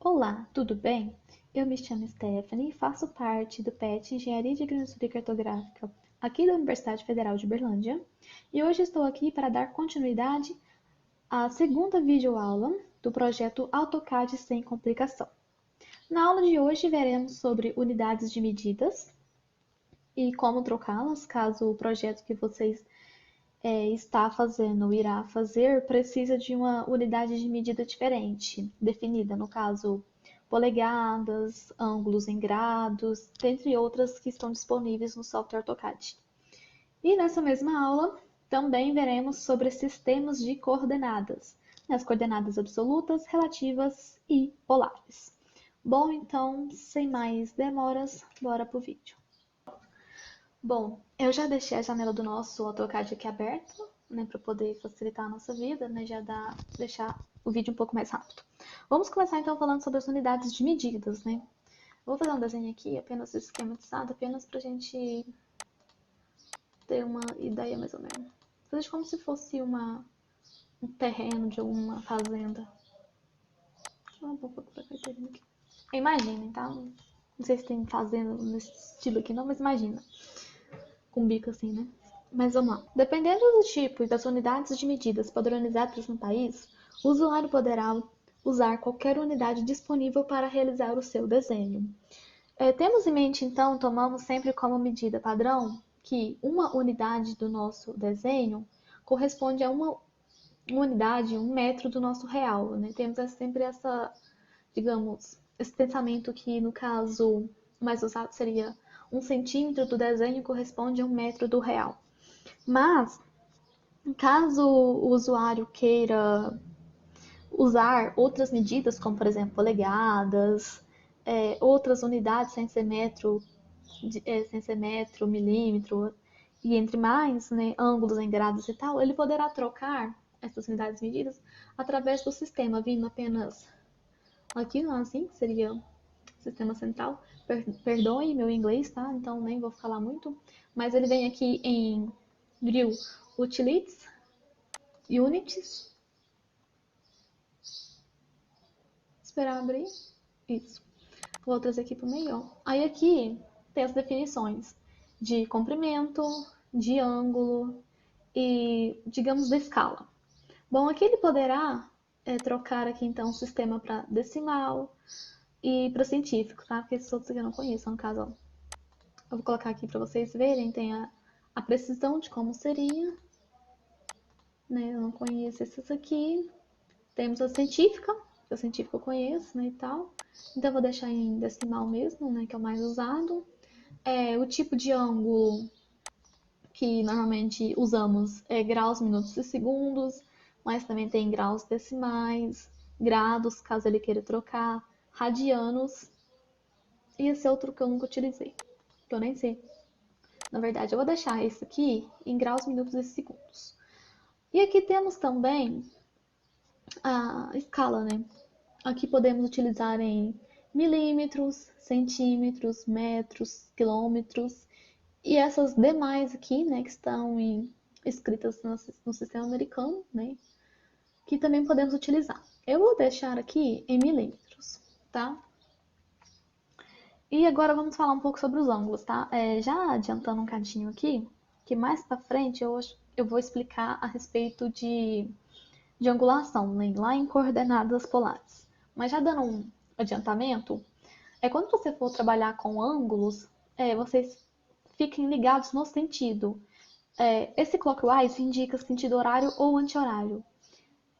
Olá, tudo bem? Eu me chamo Stephanie e faço parte do PET Engenharia de Agricultura e Cartográfica aqui da Universidade Federal de Berlândia e hoje estou aqui para dar continuidade à segunda videoaula do projeto AutoCAD sem complicação. Na aula de hoje veremos sobre unidades de medidas e como trocá-las caso o projeto que vocês está fazendo ou irá fazer precisa de uma unidade de medida diferente, definida, no caso, polegadas, ângulos em graus, dentre outras que estão disponíveis no software AutoCAD. E nessa mesma aula, também veremos sobre sistemas de coordenadas, as coordenadas absolutas, relativas e polares. Bom, então, sem mais demoras, bora pro vídeo. Bom, eu já deixei a janela do nosso AutoCAD aqui aberta, né, para poder facilitar a nossa vida, né, deixar o vídeo um pouco mais rápido. Vamos começar então falando sobre as unidades de medidas, né? Vou fazer um desenho aqui, apenas esquematizado, apenas para a gente ter uma ideia mais ou menos. Fazer como se fosse um terreno de alguma fazenda. Imaginem, tá? Não sei se tem fazenda nesse estilo aqui não, mas imagina. Com bico assim, né? Mas vamos lá. Dependendo do tipo e das unidades de medidas padronizadas no país, o usuário poderá usar qualquer unidade disponível para realizar o seu desenho. Temos em mente, então, tomamos sempre como medida padrão que uma unidade do nosso desenho corresponde a uma unidade, 1 metro do nosso real, né? Temos sempre digamos, esse pensamento que, no caso mais usado, seria 1 centímetro do desenho corresponde a 1 metro do real. Mas, caso o usuário queira usar outras medidas, como por exemplo polegadas, outras unidades sem ser metro, milímetro, e entre mais, né, ângulos em graus e tal, ele poderá trocar essas unidades medidas através do sistema, vindo apenas aqui, assim, que seria o sistema central. Perdoe meu inglês, tá? Então nem vou falar muito. Mas ele vem aqui em grill utilities, units. Esperar abrir. Isso. Vou trazer aqui pro meio, ó. Aí aqui tem as definições de comprimento, de ângulo e, digamos, da escala. Bom, aqui ele poderá trocar aqui então o sistema para decimal e para científico, tá? Porque esses outros aqui eu não conheço, no caso, ó. Eu vou colocar aqui para vocês verem, tem a precisão de como seria, né? Eu não conheço esses aqui. Temos a científica eu conheço, né, e tal. Então eu vou deixar em decimal mesmo, né, que é o mais usado. O tipo de ângulo que normalmente usamos é graus, minutos e segundos, mas também tem graus decimais, grados, caso ele queira trocar, radianos, e esse outro que eu nunca utilizei, que eu nem sei. Na verdade, eu vou deixar esse aqui em graus, minutos e segundos. E aqui temos também a escala, né? Aqui podemos utilizar em milímetros, centímetros, metros, quilômetros e essas demais aqui, né, que estão escritas no sistema americano, né, que também podemos utilizar. Eu vou deixar aqui em milímetros, tá? E agora vamos falar um pouco sobre os ângulos, tá? Já adiantando um cadinho aqui, que mais pra frente eu vou explicar a respeito de angulação, né, lá em coordenadas polares. Mas já dando um adiantamento, quando você for trabalhar com ângulos, vocês fiquem ligados no sentido. Esse clockwise indica sentido horário ou anti-horário.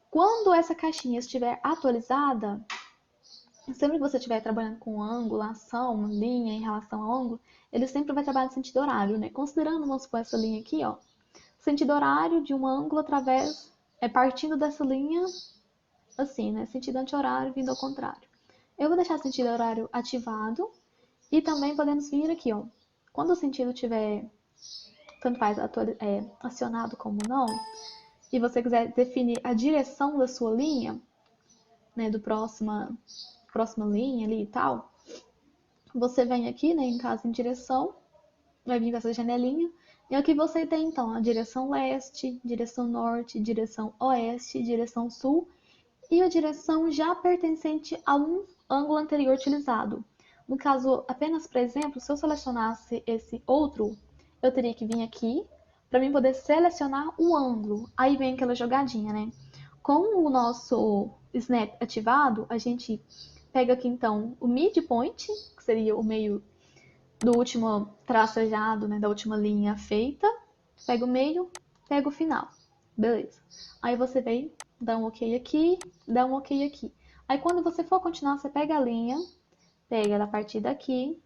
Quando essa caixinha estiver atualizada, sempre que você estiver trabalhando com angulação, linha em relação ao ângulo, ele sempre vai trabalhar no sentido horário, né? Considerando, vamos supor, essa linha aqui, ó, sentido horário de um ângulo através, partindo dessa linha, assim, né? Sentido anti-horário vindo ao contrário. Eu vou deixar o sentido horário ativado e também podemos vir aqui, ó. Quando o sentido estiver, tanto faz acionado como não, e você quiser definir a direção da sua linha, né, do próxima linha ali e tal, você vem aqui, né, em caso em direção, vai vir com essa janelinha, e aqui você tem então a direção leste, direção norte, direção oeste, direção sul e a direção já pertencente a um ângulo anterior utilizado. No caso, apenas para exemplo, se eu selecionasse esse outro, eu teria que vir aqui para mim poder selecionar o ângulo. Aí vem aquela jogadinha, né? Com o nosso Snap ativado, a gente pega aqui então o midpoint, que seria o meio do último tracejado, né, da última linha feita, pega o meio, pega o final. Beleza. Aí você vem, dá um ok aqui, dá um ok aqui. Aí quando você for continuar, você pega a linha, pega ela a partir daqui,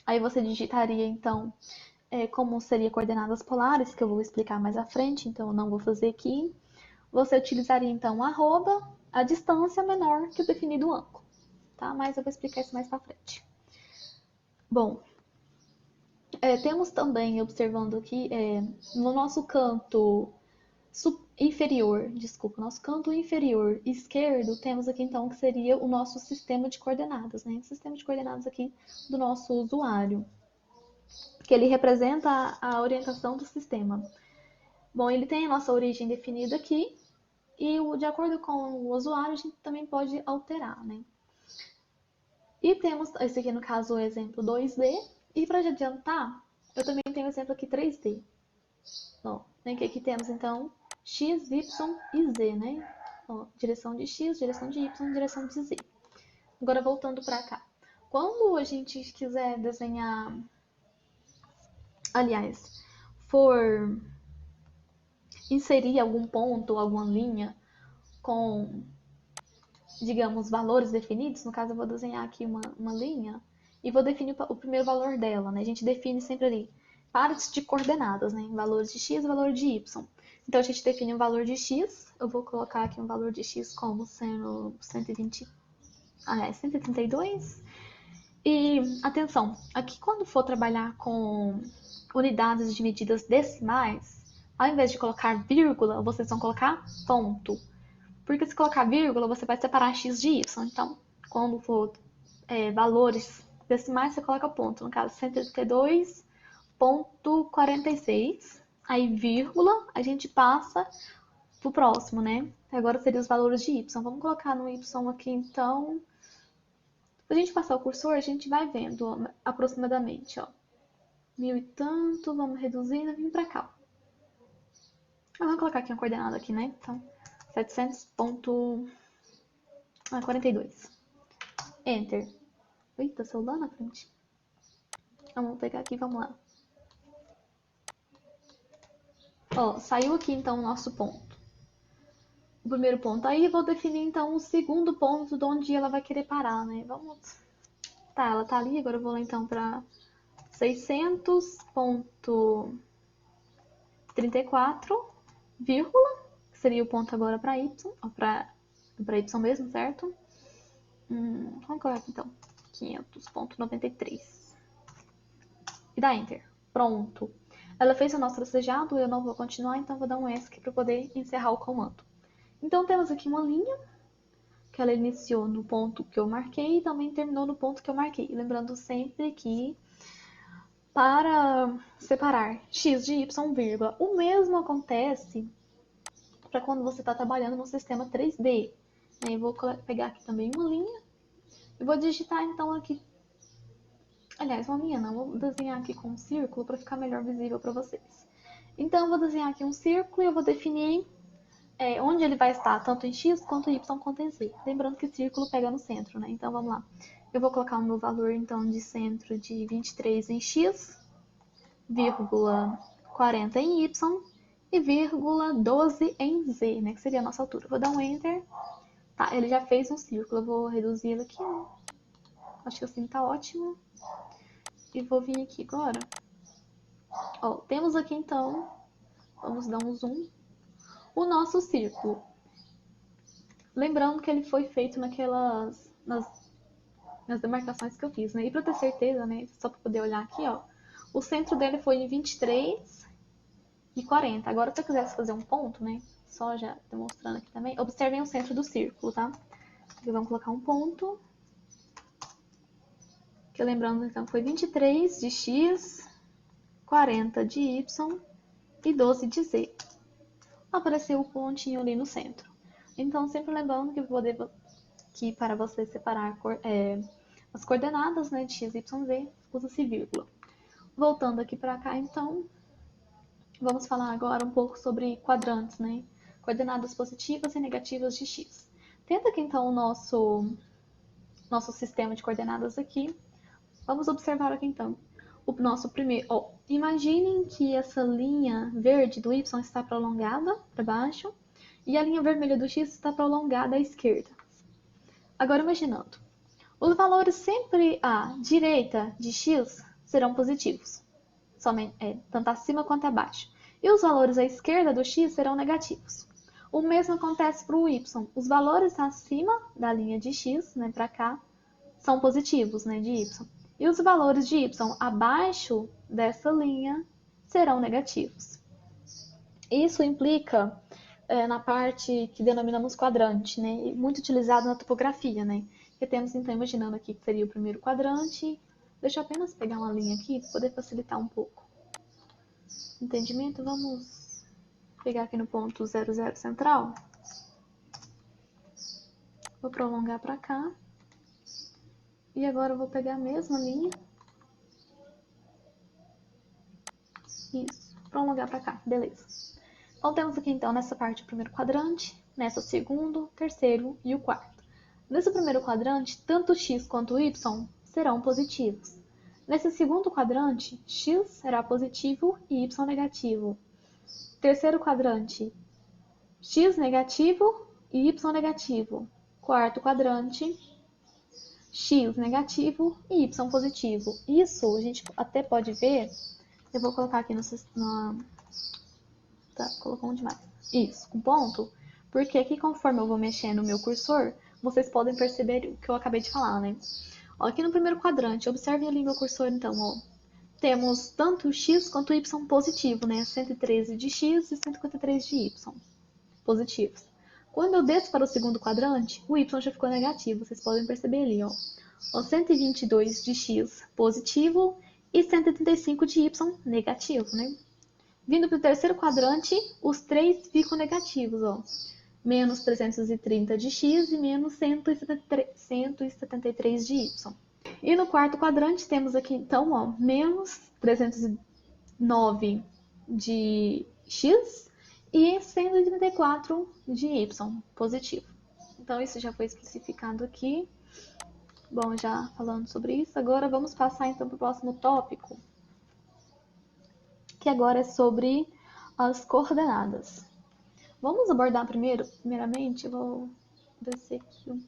aí você digitaria então como seria coordenadas polares, que eu vou explicar mais à frente, então eu não vou fazer aqui. Você utilizaria então arroba, a distância menor que o definido ângulo, tá? Mas eu vou explicar isso mais pra frente. Bom, temos também, observando aqui, no nosso canto inferior, desculpa, nosso canto inferior esquerdo, temos aqui então que seria o nosso sistema de coordenadas, né? Sistema de coordenadas aqui do nosso usuário, que ele representa a orientação do sistema. Bom, ele tem a nossa origem definida aqui, e de acordo com o usuário, a gente também pode alterar, né? E temos, esse aqui no caso, o exemplo 2D, e para adiantar, eu também tenho o exemplo aqui 3D. Bom, aqui temos então X, Y e Z, né? Ó, direção de X, direção de Y, direção de Z. Agora voltando para cá. Quando a gente quiser desenhar, aliás, for inserir algum ponto, alguma linha com, digamos, valores definidos, no caso eu vou desenhar aqui uma linha e vou definir o primeiro valor dela, né? A gente define sempre ali pares de coordenadas, né? Valores de x e valor de y. Então a gente define um valor de x, eu vou colocar aqui um valor de x como sendo 132. E atenção, aqui quando for trabalhar com unidades de medidas decimais, ao invés de colocar vírgula, vocês vão colocar ponto. Porque se colocar vírgula, você vai separar x de y. Então, quando for valores decimais, você coloca ponto. No caso, 132,46. Aí, vírgula, a gente passa pro próximo, né? Agora seria os valores de y. Vamos colocar no y aqui, então. Se a gente passar o cursor, a gente vai vendo ó, aproximadamente, ó. 1000 e tanto, vamos reduzindo, vim pra cá. Vamos colocar aqui uma coordenada aqui, né? Então, 700,42. Enter. Eita, celular na frente. Vamos pegar aqui, vamos lá. Ó, saiu aqui então o nosso ponto. O primeiro ponto. Aí eu vou definir então o segundo ponto de onde ela vai querer parar, né? Vamos. Tá, ela tá ali, agora eu vou lá então pra 600,34, vírgula, que seria o ponto agora pra y, ó, pra y mesmo, certo? Vamos colocar aqui então, 500,93. E dá Enter. Pronto. Ela fez o nosso tracejado, eu não vou continuar, então vou dar um ESC para poder encerrar o comando. Então temos aqui uma linha, que ela iniciou no ponto que eu marquei e também terminou no ponto que eu marquei. Lembrando sempre que para separar x de y, vírgula, o mesmo acontece para quando você está trabalhando no sistema 3D. Aí eu vou pegar aqui também uma linha e vou digitar então aqui. Aliás, uma linha não, vou desenhar aqui com um círculo para ficar melhor visível para vocês. Então, eu vou desenhar aqui um círculo e eu vou definir onde ele vai estar, tanto em x, quanto em y, quanto em z. Lembrando que o círculo pega no centro, né? Então, vamos lá. Eu vou colocar o meu valor, então, de centro de 23 em x, vírgula 40 em y e vírgula 12 em z, né? Que seria a nossa altura. Vou dar um Enter. Tá, ele já fez um círculo. Eu vou reduzir ele aqui, né? Acho que assim tá ótimo. E vou vir aqui agora. Ó, temos aqui então, vamos dar um zoom, o nosso círculo. Lembrando que ele foi feito nas demarcações que eu fiz, né? E para ter certeza, né, só para poder olhar aqui, ó, o centro dele foi em 23 e 40. Agora, se eu quisesse fazer um ponto, né, só já demonstrando aqui também, observem o centro do círculo, tá? Aqui vamos colocar um ponto. Que lembrando, então, foi 23 de x, 40 de y e 12 de z. Apareceu o pontinho ali no centro. Então, sempre lembrando que para você separar as coordenadas, né, de x, y, z, usa-se vírgula. Voltando aqui para cá, então, vamos falar agora um pouco sobre quadrantes, né? Coordenadas positivas e negativas de x. Tendo aqui, então, o nosso sistema de coordenadas aqui, vamos observar aqui, então, o nosso primeiro... imaginem que essa linha verde do y está prolongada para baixo e a linha vermelha do x está prolongada à esquerda. Agora, imaginando, os valores sempre à direita de x serão positivos, tanto acima quanto abaixo. E os valores à esquerda do x serão negativos. O mesmo acontece para o y. Os valores acima da linha de x, né, para cá, são positivos, né, de y. E os valores de y abaixo dessa linha serão negativos. Isso implica na parte que denominamos quadrante, né, muito utilizado na topografia, né, que temos, então, imaginando aqui que seria o primeiro quadrante. Deixa eu apenas pegar uma linha aqui para poder facilitar um pouco o entendimento. Vamos pegar aqui no ponto 0, 0 central. Vou prolongar para cá. E agora eu vou pegar a mesma linha. Isso, prolongar para cá, beleza. Então, temos aqui, então, nessa parte o primeiro quadrante, nessa o segundo, terceiro e o quarto. Nesse primeiro quadrante, tanto x quanto y serão positivos. Nesse segundo quadrante, x será positivo e y negativo. Terceiro quadrante, x negativo e y negativo. Quarto quadrante, x negativo e y positivo. Isso a gente até pode ver. Eu vou colocar aqui Tá, colocou um demais. Isso, um ponto. Porque aqui, conforme eu vou mexendo no meu cursor, vocês podem perceber o que eu acabei de falar, né? Ó, aqui no primeiro quadrante, observem ali meu cursor, então, ó. Temos tanto o x quanto o y positivo, né? 113 de x e 153 de y positivos. Quando eu desço para o segundo quadrante, o y já ficou negativo. Vocês podem perceber ali, ó. 122 de x positivo e 135 de y negativo, né? Vindo para o terceiro quadrante, os três ficam negativos, ó. Menos 330 de x e menos 173 de y. E no quarto quadrante temos aqui, então, ó, menos 309 de x e 134 de y positivo. Então, isso já foi especificado aqui. Bom, já falando sobre isso, agora vamos passar então para o próximo tópico, que agora é sobre as coordenadas. Vamos abordar primeiramente, eu vou descer aqui um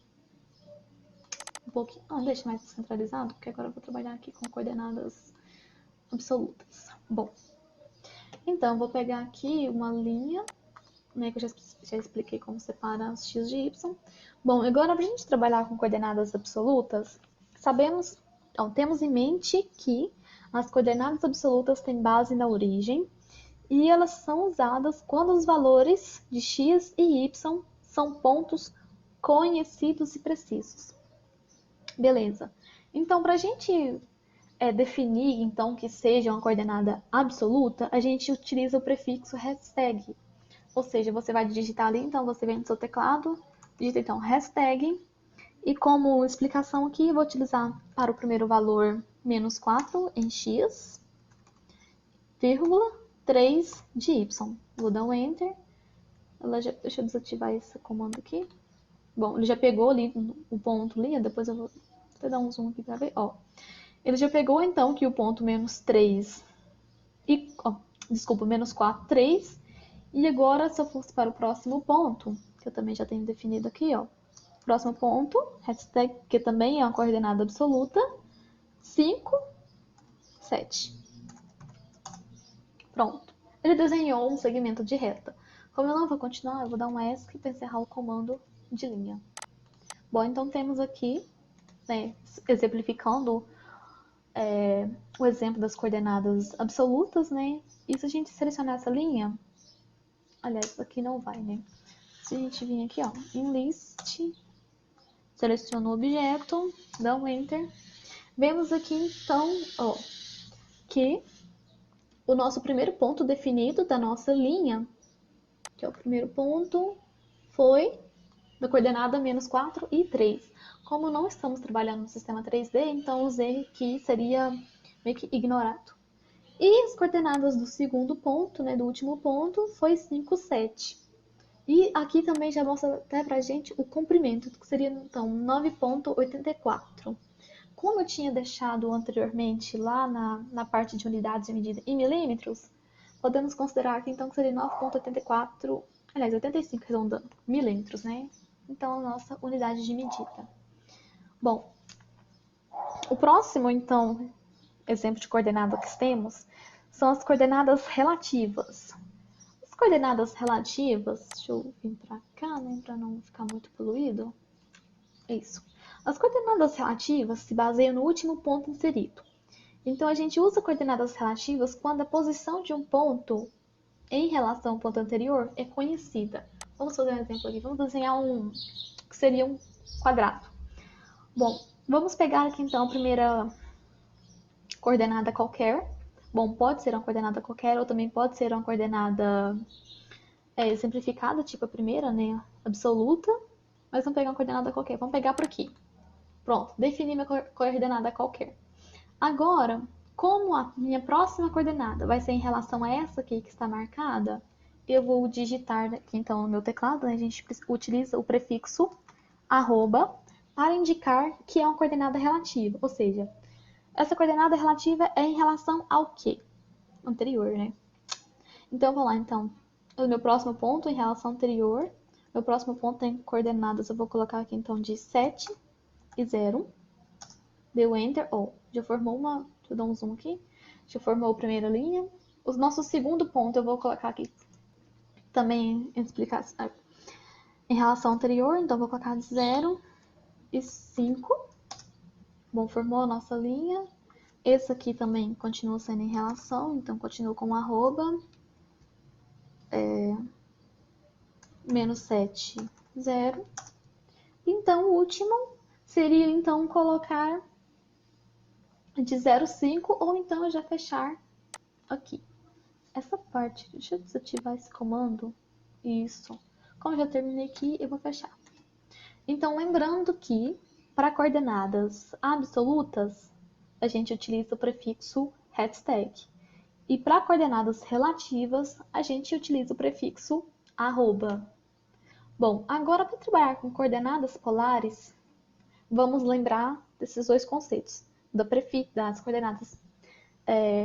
pouquinho, deixa mais centralizado, porque agora eu vou trabalhar aqui com coordenadas absolutas. Bom, então eu vou pegar aqui uma linha, né, que eu já expliquei como separa os x de y. Bom, agora para a gente trabalhar com coordenadas absolutas, temos em mente que as coordenadas absolutas têm base na origem e elas são usadas quando os valores de x e y são pontos conhecidos e precisos. Beleza. Então, para a gente definir então que seja uma coordenada absoluta, a gente utiliza o prefixo hashtag. Ou seja, você vai digitar ali, então você vem no seu teclado, digita então hashtag. E como explicação aqui, eu vou utilizar para o primeiro valor menos 4 em x, vírgula, 3 de y. Vou dar um Enter. Deixa eu desativar esse comando aqui. Bom, ele já pegou ali o ponto ali, depois eu vou até dar um zoom aqui para ver. Ó, ele já pegou então que o ponto menos 3 menos 4, 3. E agora, se eu fosse para o próximo ponto, que eu também já tenho definido aqui, ó. Próximo ponto, hashtag, que também é uma coordenada absoluta, 5, 7. Pronto. Ele desenhou um segmento de reta. Como eu não vou continuar, eu vou dar um ESC para encerrar o comando de linha. Bom, então temos aqui, né, exemplificando o exemplo das coordenadas absolutas, né? E se a gente selecionar essa linha, aliás, isso aqui não vai, né? Se a gente vir aqui, ó, em List, seleciona o objeto, dá um Enter. Vemos aqui, então, ó, que o nosso primeiro ponto definido da nossa linha, que é o primeiro ponto, foi da coordenada menos 4 e 3. Como não estamos trabalhando no sistema 3D, então o z aqui seria meio que ignorado. E as coordenadas do segundo ponto, né, do último ponto, foi 5, 7. E aqui também já mostra até pra gente o comprimento, que seria então 9,84. Como eu tinha deixado anteriormente lá na parte de unidades de medida em milímetros, podemos considerar que então seria 9,84, aliás, 85 arredondando, milímetros, né? Então, a nossa unidade de medida. Bom, o próximo, então, exemplo de coordenada que temos são as coordenadas relativas. As coordenadas relativas, deixa eu vir para cá, né, para não ficar muito poluído. Isso. As coordenadas relativas se baseiam no último ponto inserido. Então, a gente usa coordenadas relativas quando a posição de um ponto em relação ao ponto anterior é conhecida. Vamos fazer um exemplo aqui. Vamos desenhar que seria um quadrado. Bom, vamos pegar aqui então a primeira coordenada qualquer. Bom, pode ser uma coordenada qualquer ou também pode ser uma coordenada simplificada, tipo a primeira, né? Absoluta. Mas vamos pegar uma coordenada qualquer. Vamos pegar por aqui. Pronto, defini minha coordenada qualquer. Agora, como a minha próxima coordenada vai ser em relação a essa aqui que está marcada, eu vou digitar aqui então no meu teclado, né? A gente utiliza o prefixo arroba para indicar que é uma coordenada relativa, ou seja, essa coordenada relativa é em relação ao quê? Anterior, né? Então, vamos lá, então. O meu próximo ponto em relação ao anterior, meu próximo ponto tem coordenadas, eu vou colocar aqui então de 7 e 0. Deu Enter, já formou uma, deixa eu dar um zoom aqui, já formou a primeira linha. O nosso segundo ponto eu vou colocar aqui também em explicação em relação ao anterior, então vou colocar 0 e 5. Bom, formou a nossa linha. Esse aqui também continua sendo em relação, então continua com arroba, menos 7, 0. Então, o último seria, então, colocar de 0,5 ou então já fechar aqui. Essa parte, deixa eu desativar esse comando. Isso. Como eu já terminei aqui, eu vou fechar. Então, lembrando que para coordenadas absolutas, a gente utiliza o prefixo hashtag. E para coordenadas relativas, a gente utiliza o prefixo arroba. Bom, agora para trabalhar com coordenadas polares, vamos lembrar desses dois conceitos, das coordenadas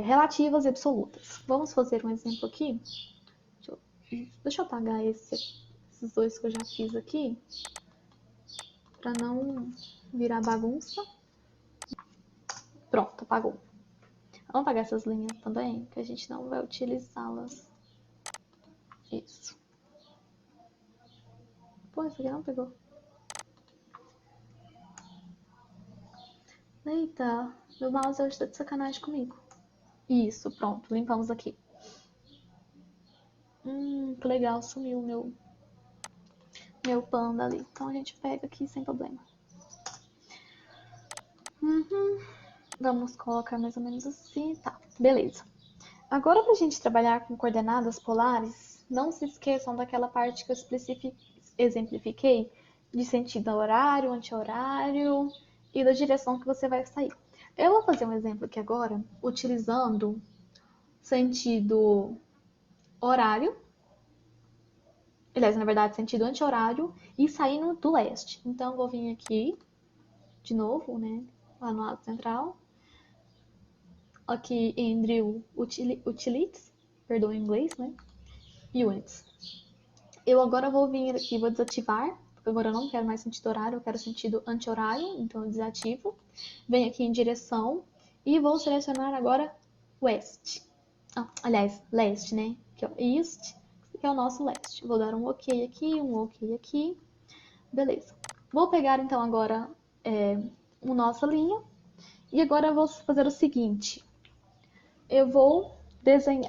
relativas e absolutas. Vamos fazer um exemplo aqui. Deixa eu apagar esses dois que eu já fiz aqui, para não virar bagunça. Pronto, apagou. Vamos apagar essas linhas também, que a gente não vai utilizá-las. Isso. Pô, isso aqui não pegou. Eita, meu mouse hoje tá de sacanagem comigo. Isso, pronto, limpamos aqui. Que legal, sumiu meu panda ali. Então a gente pega aqui sem problema. Vamos colocar mais ou menos assim, tá, beleza. Agora pra gente trabalhar com coordenadas polares, não se esqueçam daquela parte que eu exemplifiquei de sentido horário, anti-horário e da direção que você vai sair. Eu vou fazer um exemplo aqui agora, utilizando sentido horário, aliás, na verdade, sentido anti-horário e saindo do leste. Então, eu vou vir aqui, de novo, né, lá no lado central, aqui em drill utilities, perdão em inglês, né, units. Eu agora vou vir aqui, vou desativar, porque agora eu não quero mais sentido horário, eu quero sentido anti-horário, então eu desativo. Venho aqui em direção e vou selecionar agora west. Aliás, leste, né? Aqui, ó, east, que é o nosso leste. Vou dar um ok aqui, um ok aqui. Beleza. Vou pegar então agora a nossa linha e agora eu vou fazer o seguinte. Eu vou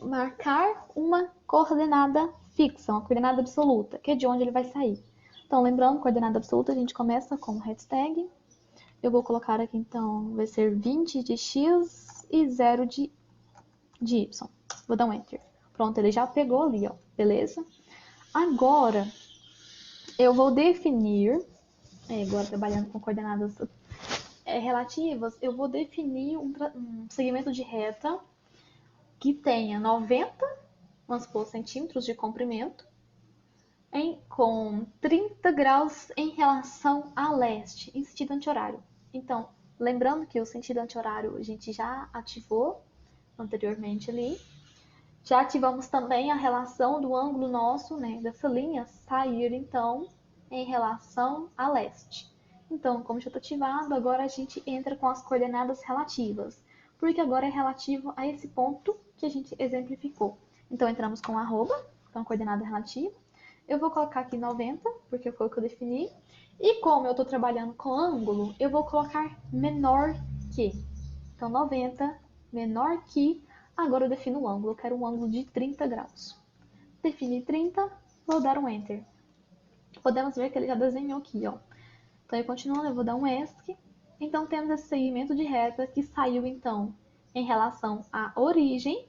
marcar uma coordenada fixa, uma coordenada absoluta, que é de onde ele vai sair. Então, lembrando, coordenada absoluta, a gente começa com hashtag. Eu vou colocar aqui, então, vai ser 20 de x e 0 de y. Vou dar um enter. Pronto, ele já pegou ali, ó, beleza? Agora, eu vou definir, agora trabalhando com coordenadas relativas, eu vou definir um segmento de reta que tenha 90, vamos supor, centímetros de comprimento, com 30 graus em relação a leste, em sentido anti-horário. Então, lembrando que o sentido anti-horário a gente já ativou anteriormente ali. Já ativamos também a relação do ângulo nosso, né, dessa linha, sair então em relação a leste. Então, como já está ativado, agora a gente entra com as coordenadas relativas, porque agora é relativo a esse ponto que a gente exemplificou. Então, entramos com arroba, então coordenada relativa. Eu vou colocar aqui 90, porque foi o que eu defini. E como eu estou trabalhando com ângulo, eu vou colocar menor que. Então, 90 menor que. Agora eu defino o ângulo. Eu quero um ângulo de 30 graus. Defini 30, vou dar um Enter. Podemos ver que ele já desenhou aqui, ó. Então, eu continuando, eu vou dar um ESC. Então, temos esse segmento de reta que saiu, então, em relação à origem,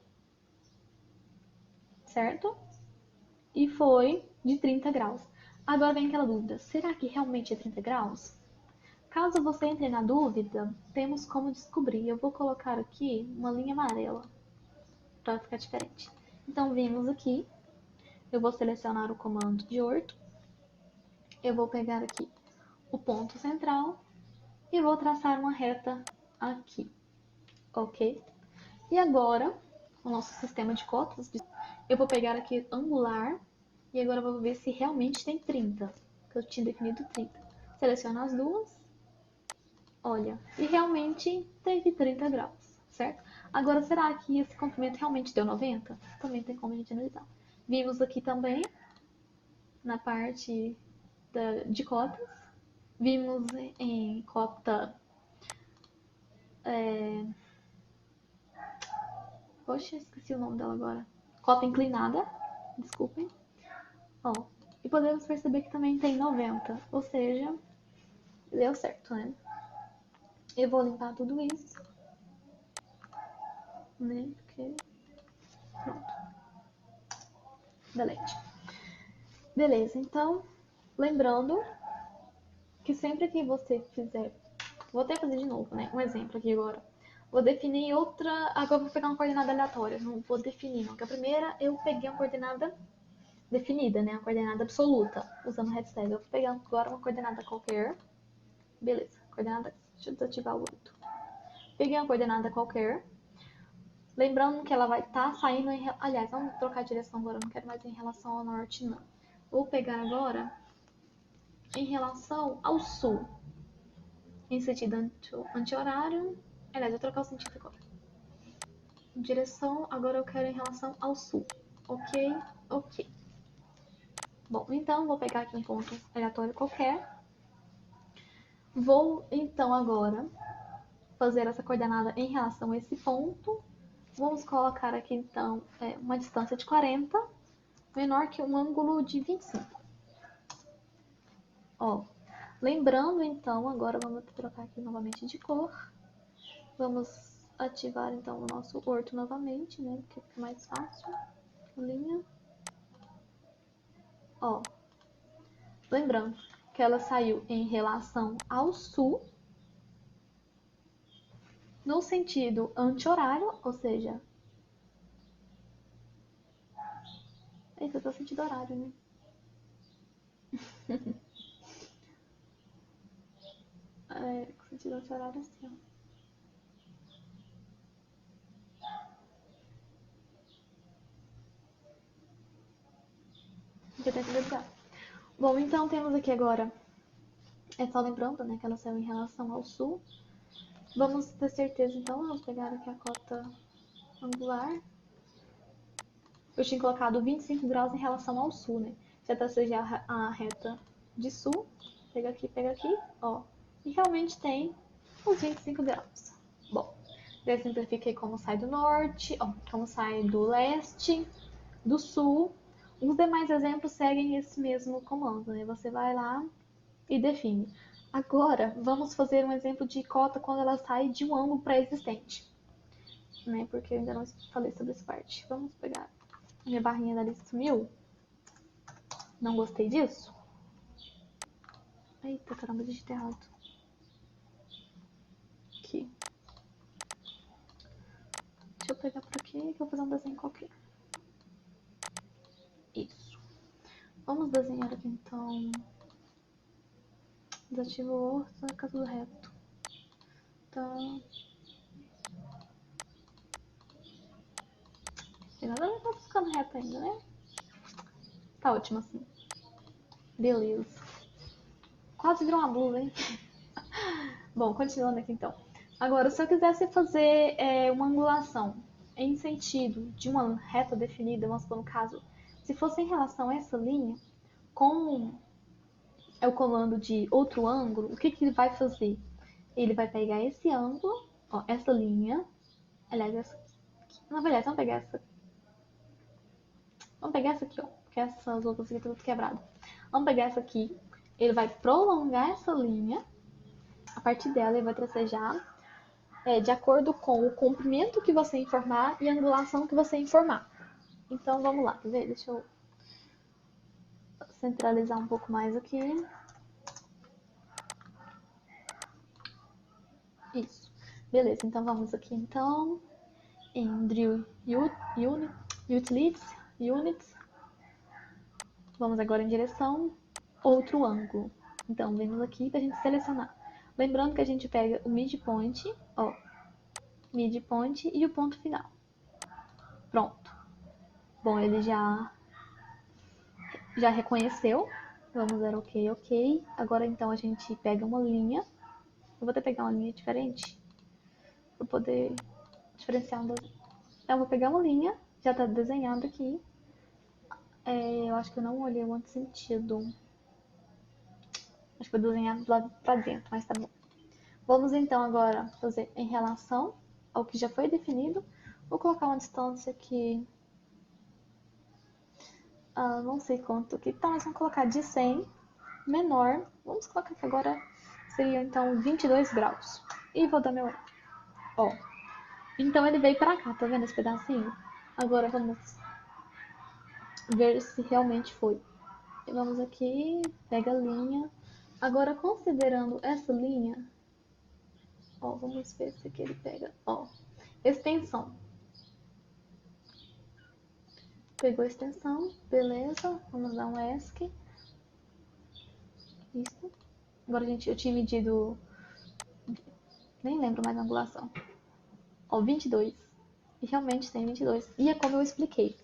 certo? E foi de 30 graus. Agora vem aquela dúvida, será que realmente é 30 graus? Caso você entre na dúvida, temos como descobrir. Eu vou colocar aqui uma linha amarela para ficar diferente. Então, vimos aqui, eu vou selecionar o comando de orto, eu vou pegar aqui o ponto central e vou traçar uma reta aqui, ok? E agora, o nosso sistema de cotas, eu vou pegar aqui angular e agora eu vou ver se realmente tem 30, que eu tinha definido 30. Seleciono as duas, olha, e realmente teve 30 graus, certo? Agora, será que esse comprimento realmente deu 90? Também tem como a gente analisar. Vimos aqui também, na parte de cotas, vimos em cota... Poxa, esqueci o nome dela agora. Cota inclinada, desculpem. Ó, e podemos perceber que também tem 90, ou seja, deu certo, né? Eu vou limpar tudo isso, né? Porque... Pronto. Delete. Beleza, então, lembrando que sempre que você fizer... Vou até fazer de novo, né? Um exemplo aqui agora. Vou definir outra... Agora eu vou pegar uma coordenada aleatória. Não vou definir, não. Porque a primeira eu peguei uma coordenada definida, né? Uma coordenada absoluta, usando o hashtag. Eu vou pegar agora uma coordenada qualquer. Beleza, coordenada... Deixa eu desativar o 8. Peguei uma coordenada qualquer. Lembrando que ela vai estar saindo em... Aliás, vamos trocar a direção agora. Eu não quero mais em relação ao norte, não. Vou pegar agora em relação ao sul. Em sentido anti-horário. Aliás, vou trocar o sentido agora. Direção, agora eu quero em relação ao sul. Ok? Ok. Bom, então vou pegar aqui um ponto aleatório qualquer. Vou, então, agora fazer essa coordenada em relação a esse ponto. Vamos colocar aqui, então, uma distância de 40, menor que um ângulo de 25. Ó, lembrando, então, agora vamos trocar aqui novamente de cor. Vamos ativar, então, o nosso orto novamente, né? Porque fica mais fácil. Linha. Ó, lembrando que ela saiu em relação ao sul, no sentido anti-horário, ou seja... Esse é o sentido horário, né? Sentido anti-horário assim, ó. Vou tentar lembrar. Bom, então temos aqui agora... só lembrando, né, que ela saiu em relação ao sul. Vamos ter certeza, então, vamos pegar aqui a cota angular. Eu tinha colocado 25 graus em relação ao sul, né? Já tracei a reta de sul. Pega aqui, ó. E realmente tem os 25 graus. Bom, daí eu simplifiquei como sai do norte, ó, como sai do leste, do sul. Os demais exemplos seguem esse mesmo comando, né? Você vai lá e define. Agora, vamos fazer um exemplo de cota quando ela sai de um ângulo pré-existente, né? Porque eu ainda não falei sobre essa parte. Vamos pegar. Minha barrinha da lista sumiu. Não gostei disso. Eita, caramba, digitei errado. Aqui. Deixa eu pegar por aqui, que eu vou fazer um desenho qualquer. Isso. Vamos desenhar aqui, então. Desativa o orto, vai ficar tudo reto. Tá. Tem nada a ver com ficando reto ainda, né? Tá ótimo assim. Beleza. Quase virou uma blusa, hein? Bom, continuando aqui então. Agora, se eu quisesse fazer uma angulação em sentido de uma reta definida, vamos supor no caso, se fosse em relação a essa linha, com o comando de outro ângulo, o que ele vai fazer? Ele vai pegar esse ângulo, ó, essa linha, aliás, essa aqui. Na verdade, vamos pegar essa aqui, ó, porque essas outras aqui estão tudo quebradas. Vamos pegar essa aqui, ele vai prolongar essa linha, a partir dela ele vai tracejar de acordo com o comprimento que você informar e a angulação que você informar. Então, vamos lá, quer ver? Deixa eu centralizar um pouco mais aqui. Isso. Beleza, então vamos aqui, então, em Drill Units. Vamos agora em direção outro ângulo. Então, vemos aqui para a gente selecionar. Lembrando que a gente pega o midpoint, ó, midpoint e o ponto final. Pronto. Bom, ele já reconheceu. Vamos dar ok. Agora, então, a gente pega uma linha. Eu vou até pegar uma linha diferente para poder diferenciar um das... Então, eu vou pegar uma linha, já está desenhado aqui. Eu acho que eu não olhei o antissentido. Acho que foi desenhado lá para dentro, mas tá bom. Vamos, então, agora fazer em relação ao que já foi definido. Vou colocar uma distância aqui... não sei quanto aqui. Então, nós vamos colocar de 100 menor. Vamos colocar que agora seria, então, 22 graus. E vou dar meu... Ó. Então, ele veio pra cá, tá vendo esse pedacinho? Agora, vamos ver se realmente foi. Vamos aqui, pega a linha. Agora, considerando essa linha... Ó, vamos ver se aqui ele pega... Ó, extensão. Pegou a extensão, beleza. Vamos dar um ESC. Isso. Agora, gente, eu tinha medido... Nem lembro mais a angulação. Ó, 22. E realmente tem 22. E é como eu expliquei.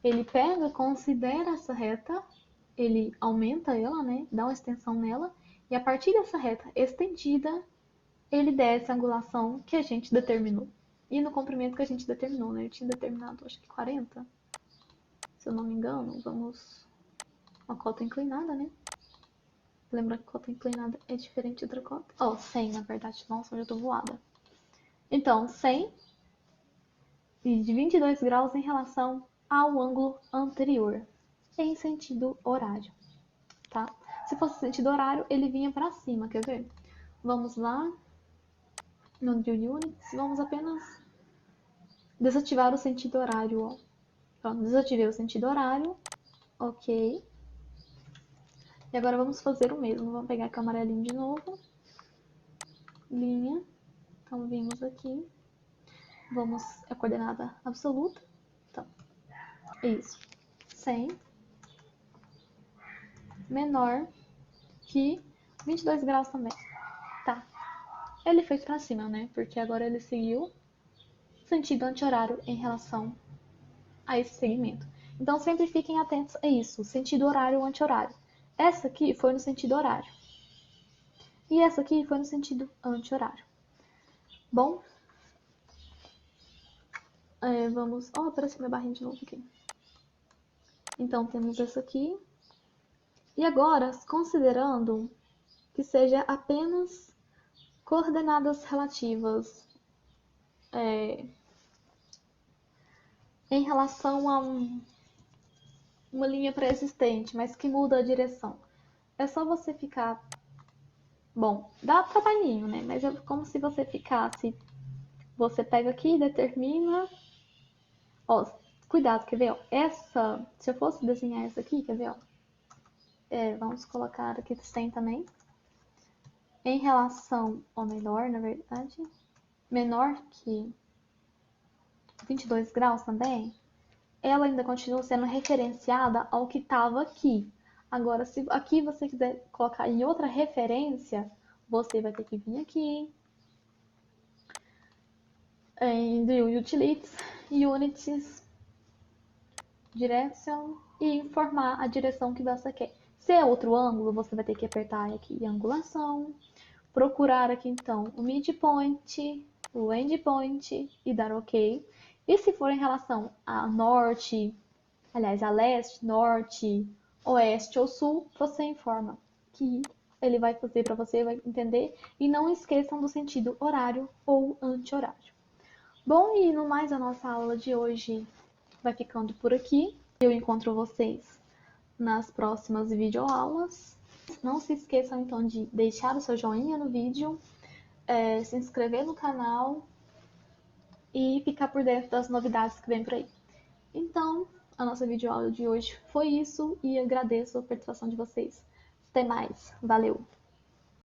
Ele pega, considera essa reta, ele aumenta ela, né? Dá uma extensão nela. E a partir dessa reta estendida, ele desce a angulação que a gente determinou. E no comprimento que a gente determinou, né? Eu tinha determinado, acho que 40. Se eu não me engano, vamos... Uma cota inclinada, né? Lembra que cota inclinada é diferente de outra cota? Ó, 100, na verdade. Nossa, eu já tô voada. Então, 100 e de 22 graus em relação ao ângulo anterior, em sentido horário, tá? Se fosse sentido horário, ele vinha para cima, quer ver? Vamos lá, no Drill Units, vamos apenas desativar o sentido horário, ó. Pronto, desativei o sentido horário, ok. E agora vamos fazer o mesmo, vamos pegar aqui o amarelinho de novo, linha, então vimos aqui, vamos, a coordenada absoluta, então, isso, 100 menor que 22 graus também. Tá. Ele foi pra cima, né? Porque agora ele seguiu sentido anti-horário em relação a esse segmento. Então sempre fiquem atentos a isso, sentido horário ou anti-horário. Essa aqui foi no sentido horário. E essa aqui foi no sentido anti-horário. Bom, vamos... Ó, apareceu minha barrinha de novo aqui. Então temos essa aqui. E agora, considerando que seja apenas coordenadas relativas em relação a uma linha pré-existente, mas que muda a direção. É só você ficar... Bom, dá trabalhinho, né? Mas é como se você ficasse... Você pega aqui e determina... Ó, cuidado, quer ver? Ó, essa... Se eu fosse desenhar essa aqui, quer ver? Ó, vamos colocar aqui 100 também. em relação, ou melhor, na verdade, menor que 22 graus também, ela ainda continua sendo referenciada ao que estava aqui. Agora, se aqui você quiser colocar em outra referência, você vai ter que vir aqui em Utilities, Unities, Direction e informar a direção que você quer. Se é outro ângulo, você vai ter que apertar aqui em angulação, procurar aqui então o midpoint, o endpoint e dar OK. E se for em relação a norte, aliás, a leste, norte, oeste ou sul, você informa que ele vai fazer para você, vai entender. E não esqueçam do sentido horário ou anti-horário. Bom, e no mais, a nossa aula de hoje vai ficando por aqui. Eu encontro vocês nas próximas videoaulas. Não se esqueçam então de deixar o seu joinha no vídeo, se inscrever no canal e ficar por dentro das novidades que vem por aí. Então, a nossa videoaula de hoje foi isso e agradeço a participação de vocês. Até mais. Valeu!